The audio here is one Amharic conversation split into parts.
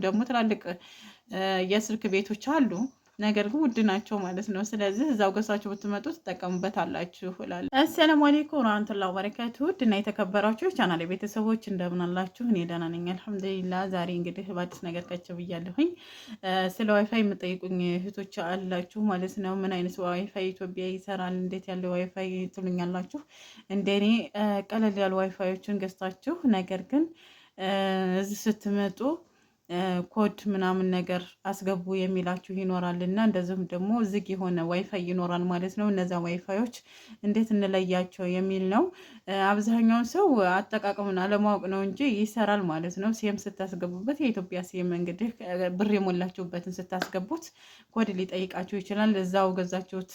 ደግሞ ትላልቅ የስልክ ቤቶች አሉ። ነገር ግን ውድ ናቸው ማለት ነው። ስለዚህ እዛው ገሳችሁ ብትመጡ ትጠቀሙበታላችሁ እላለሁ። አሰላሙ አለይኩም ወራህመቱላሂ ወበረካቱሁ። ውድና የተከበራችሁ ቻናል ቤተሰቦች እንደምን አላችሁ? እኔ ደህና ነኝ አልሐምዱሊላህ። ዛሬ እንግዲህ በአዲስ ነገር ከቸው ብያለሁኝ። ስለ ዋይፋይ የምጠይቁኝ እህቶች አላችሁ ማለት ነው። ምን አይነት ዋይፋይ ኢትዮጵያ ይሰራል፣ እንዴት ያለ ዋይፋይ ትሉኛላችሁ። እንደኔ ቀለል ያሉ ዋይፋዮችን ገዝታችሁ ነገር ግን እዚህ ስትመጡ ኮድ ምናምን ነገር አስገቡ የሚላችሁ ይኖራል እና እንደዚሁም ደግሞ ዝግ የሆነ ዋይፋይ ይኖራል ማለት ነው። እነዛ ዋይፋዮች እንዴት እንለያቸው የሚል ነው። አብዛኛውን ሰው አጠቃቀሙን አለማወቅ ነው እንጂ ይሰራል ማለት ነው። ሲም ስታስገቡበት የኢትዮጵያ ሲም እንግዲህ ብር የሞላችሁበትን ስታስገቡት ኮድ ሊጠይቃችሁ ይችላል። እዛው ገዛችሁት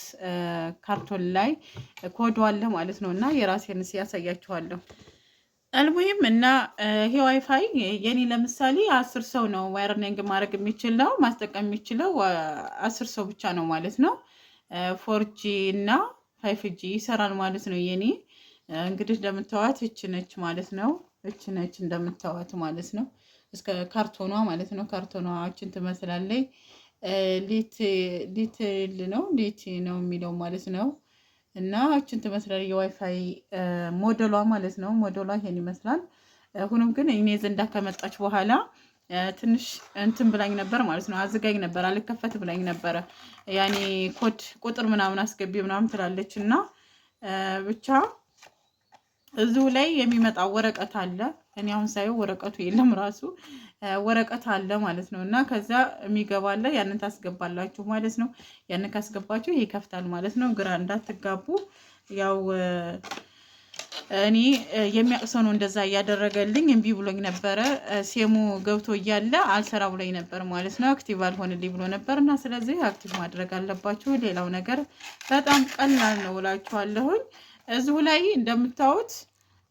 ካርቶን ላይ ኮዱ አለ ማለት ነው እና የራሴን ያሳያችኋለሁ። አልሙሂም እና ይሄ ዋይፋይ የኔ ለምሳሌ 10 ሰው ነው ዋይርኒንግ ማድረግ የሚችለው ማስጠቀም የሚችለው 10 ሰው ብቻ ነው ማለት ነው። 4G እና 5G ይሰራል ማለት ነው። የኔ እንግዲህ እንደምታዋት እች ነች ማለት ነው። እች ነች እንደምታዋት ማለት ነው። እስከ ካርቶኗ ማለት ነው። ካርቶኗ እችን ትመስላለች። ሊትል ነው የሚለው ማለት ነው። እና እችን ትመስላለች የዋይፋይ ሞዴሏ ማለት ነው። ሞዴሏ ይሄን ይመስላል። ሁሉም ግን እኔ ዘንዳ ከመጣች በኋላ ትንሽ እንትን ብላኝ ነበር ማለት ነው። አዘጋኝ ነበር፣ አልከፈት ብላኝ ነበረ። ያኔ ኮድ ቁጥር ምናምን አስገቢ ምናምን ትላለች እና ብቻ እዚሁ ላይ የሚመጣ ወረቀት አለ። እኔ አሁን ሳየው ወረቀቱ የለም ራሱ ወረቀት አለ ማለት ነው። እና ከዛ የሚገባለ ያንን ታስገባላችሁ ማለት ነው። ያንን ካስገባችሁ ይሄ ይከፍታል ማለት ነው። ግራ እንዳትጋቡ። ያው እኔ የሚያቅሰው ነው እንደዛ እያደረገልኝ እምቢ ብሎኝ ነበረ። ሴሙ ገብቶ እያለ አልሰራ ብሎኝ ነበር ማለት ነው። አክቲቭ አልሆንልኝ ብሎ ነበር እና ስለዚህ አክቲቭ ማድረግ አለባችሁ። ሌላው ነገር በጣም ቀላል ነው እላችኋለሁኝ። እዚሁ ላይ እንደምታዩት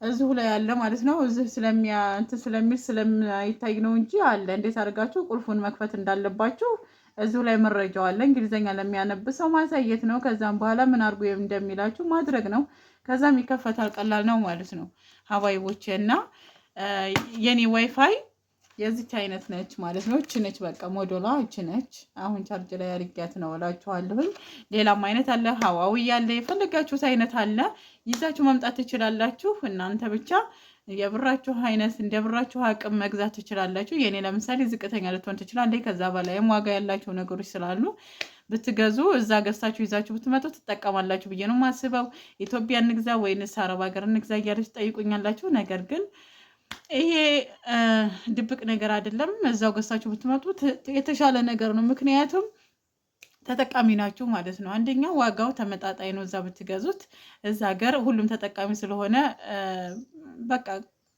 እዚሁ ላይ አለ ማለት ነው። እዚህ ስለማይታይ ነው እንጂ አለ። እንዴት አድርጋችሁ ቁልፉን መክፈት እንዳለባችሁ እዚሁ ላይ መረጃው አለ። እንግሊዘኛ ለሚያነብሰው ማሳየት ነው። ከዛም በኋላ ምን አድርጉ እንደሚላችሁ ማድረግ ነው። ከዛም ይከፈታል። ቀላል ነው ማለት ነው ሀባይቦቼ። እና የኔ ዋይፋይ የዚች አይነት ነች ማለት ነው። እች ነች በቃ ሞዴሏ እች ነች። አሁን ቻርጅ ላይ አድርጊያት ነው እላችኋለሁኝ። ሌላም አይነት አለ፣ ሀዋዊ ያለ፣ የፈለጋችሁት አይነት አለ። ይዛችሁ መምጣት ትችላላችሁ። እናንተ ብቻ የብራችሁ አይነት እንደ ብራችሁ አቅም መግዛት ትችላላችሁ። የኔ ለምሳሌ ዝቅተኛ ልትሆን ትችላለች። ከዛ በላይም ዋጋ ያላቸው ነገሮች ስላሉ ብትገዙ እዛ ገዝታችሁ ይዛችሁ ብትመጡ ትጠቀማላችሁ ብዬ ነው የማስበው። ኢትዮጵያ እንግዛ ወይንስ አረብ ሀገር እንግዛ እያለች ትጠይቁኛላችሁ። ነገር ግን ይሄ ድብቅ ነገር አይደለም። እዛው ገዝታችሁ ብትመጡ የተሻለ ነገር ነው። ምክንያቱም ተጠቃሚ ናችሁ ማለት ነው። አንደኛ ዋጋው ተመጣጣኝ ነው። እዛ ብትገዙት እዛ ሀገር ሁሉም ተጠቃሚ ስለሆነ በቃ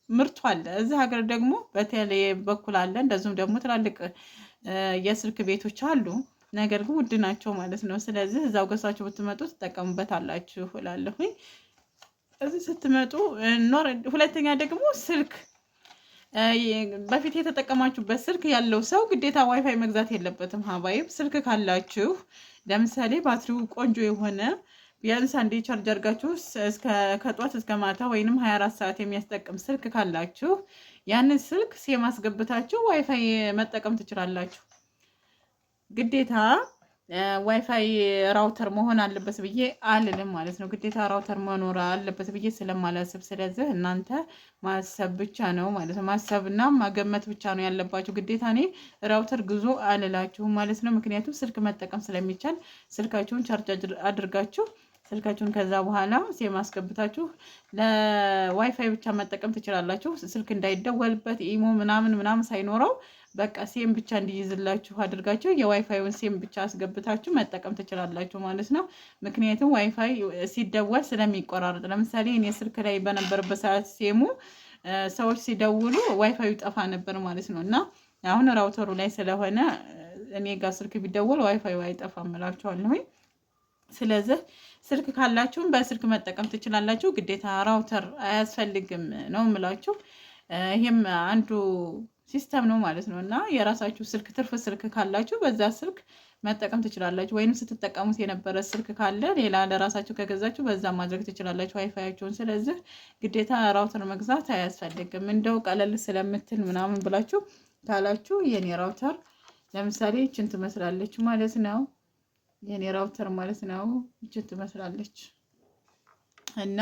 ምርቱ አለ። እዚህ ሀገር ደግሞ በተለይ በኩል አለ። እንደዚሁም ደግሞ ትላልቅ የስልክ ቤቶች አሉ። ነገር ግን ውድ ናቸው ማለት ነው። ስለዚህ እዛው ገዝታችሁ ብትመጡ ትጠቀሙበታላችሁ እላለሁኝ። እዚህ ስትመጡ ሁለተኛ ደግሞ ስልክ በፊት የተጠቀማችሁበት ስልክ ያለው ሰው ግዴታ ዋይፋይ መግዛት የለበትም። ሀባይብ ስልክ ካላችሁ ለምሳሌ ባትሪው ቆንጆ የሆነ ቢያንስ አንዴ ቻርጅ አድርጋችሁ ከጧት እስከ ማታ ወይንም 24 ሰዓት የሚያስጠቅም ስልክ ካላችሁ ያንን ስልክ ሲም አስገብታችሁ ዋይፋይ መጠቀም ትችላላችሁ። ግዴታ ዋይፋይ ራውተር መሆን አለበት ብዬ አልልም ማለት ነው። ግዴታ ራውተር መኖር አለበት ብዬ ስለማላስብ፣ ስለዚህ እናንተ ማሰብ ብቻ ነው ማለት ነው። ማሰብና ማገመት ብቻ ነው ያለባችሁ። ግዴታ እኔ ራውተር ግዙ አልላችሁም ማለት ነው። ምክንያቱም ስልክ መጠቀም ስለሚቻል ስልካችሁን ቻርጅ አድርጋችሁ ስልካችሁን ከዛ በኋላ ሲም አስገብታችሁ ለዋይፋይ ብቻ መጠቀም ትችላላችሁ። ስልክ እንዳይደወልበት ኢሞ ምናምን ሳይኖረው በቃ ሲም ብቻ እንዲይዝላችሁ አድርጋችሁ የዋይፋይውን ሲም ብቻ አስገብታችሁ መጠቀም ትችላላችሁ ማለት ነው። ምክንያቱም ዋይፋይ ሲደወል ስለሚቆራረጥ፣ ለምሳሌ እኔ ስልክ ላይ በነበረበት ሰዓት ሲሙ ሰዎች ሲደውሉ ዋይፋዩ ጠፋ ነበር ማለት ነው። እና አሁን ራውተሩ ላይ ስለሆነ እኔ ጋር ስልክ ቢደወል ዋይፋዩ አይጠፋም እላችኋለሁ። ስለዚህ ስልክ ካላችሁም በስልክ መጠቀም ትችላላችሁ። ግዴታ ራውተር አያስፈልግም ነው የምላችሁ። ይሄም አንዱ ሲስተም ነው ማለት ነው። እና የራሳችሁ ስልክ ትርፍ ስልክ ካላችሁ በዛ ስልክ መጠቀም ትችላላችሁ። ወይንም ስትጠቀሙት የነበረ ስልክ ካለ ሌላ ለራሳችሁ ከገዛችሁ በዛ ማድረግ ትችላላችሁ ዋይፋያችሁን። ስለዚህ ግዴታ ራውተር መግዛት አያስፈልግም። እንደው ቀለል ስለምትል ምናምን ብላችሁ ካላችሁ የኔ ራውተር ለምሳሌ እችን ትመስላለች ማለት ነው። የኔ ራውተር ማለት ነው እችን ትመስላለች እና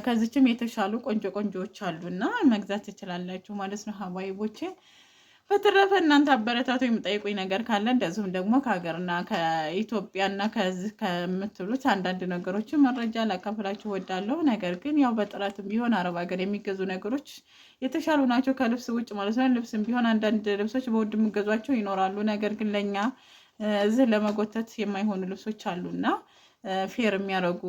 ከዚችም የተሻሉ ቆንጆ ቆንጆዎች አሉና መግዛት ትችላላችሁ ማለት ነው ሀባይቦቼ። በተረፈ እናንተ አበረታቱ የምጠይቁኝ ነገር ካለ እንደዚሁም ደግሞ ከሀገርና ከኢትዮጵያና ከዚህ ከምትሉት አንዳንድ ነገሮችን መረጃ ላካፍላችሁ እወዳለሁ። ነገር ግን ያው በጥራትም ቢሆን አረብ ሀገር የሚገዙ ነገሮች የተሻሉ ናቸው ከልብስ ውጭ ማለት ነው። ልብስም ቢሆን አንዳንድ ልብሶች በውድ የሚገዟቸው ይኖራሉ። ነገር ግን ለእኛ እዚህ ለመጎተት የማይሆኑ ልብሶች አሉና ፌር የሚያረጉ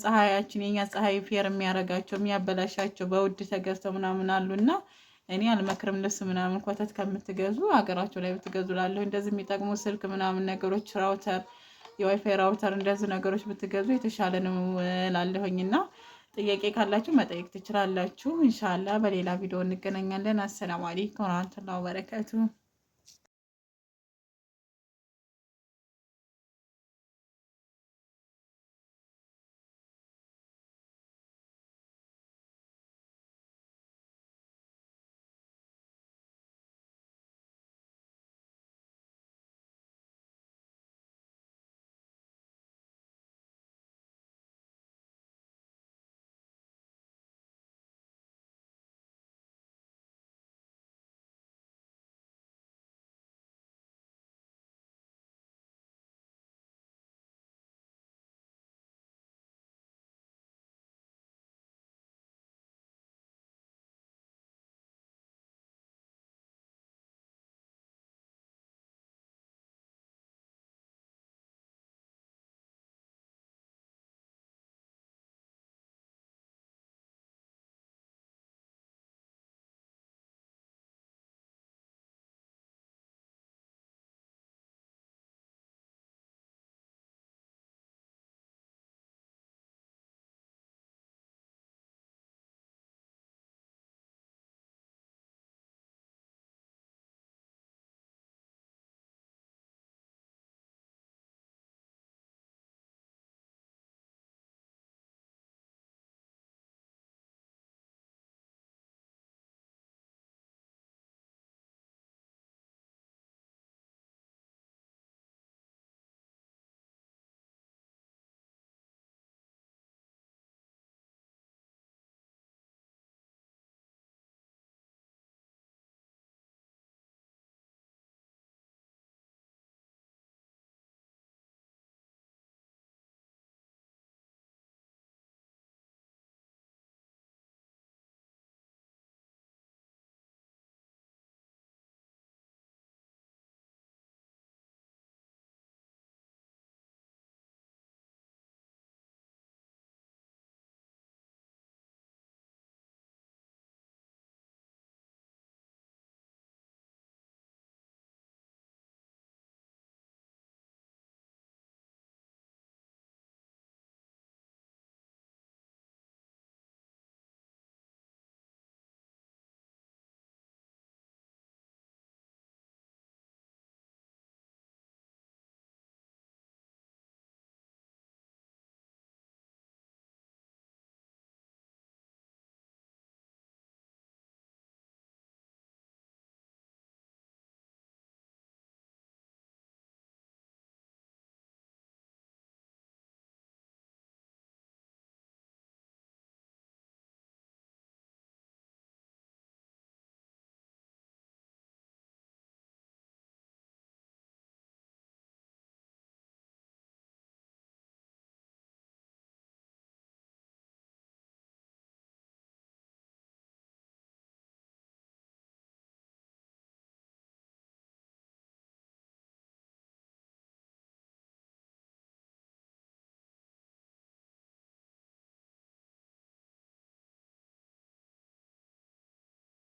ፀሐያችን የኛ ፀሐይ ፌር የሚያረጋቸው የሚያበላሻቸው በውድ ተገዝተው ምናምን አሉና እኔ አልመክርም። ልብስ ምናምን ኮተት ከምትገዙ ሀገራቸው ላይ ብትገዙ ላለሁ እንደዚህ የሚጠቅሙ ስልክ ምናምን ነገሮች ራውተር፣ የዋይፋይ ራውተር እንደዚህ ነገሮች ብትገዙ የተሻለ ነው ላለሁኝና ጥያቄ ካላችሁ መጠየቅ ትችላላችሁ። ኢንሻአላህ በሌላ ቪዲዮ እንገናኛለን። አሰላሙ አለይኩም ወራህመቱላሂ ወበረካቱ።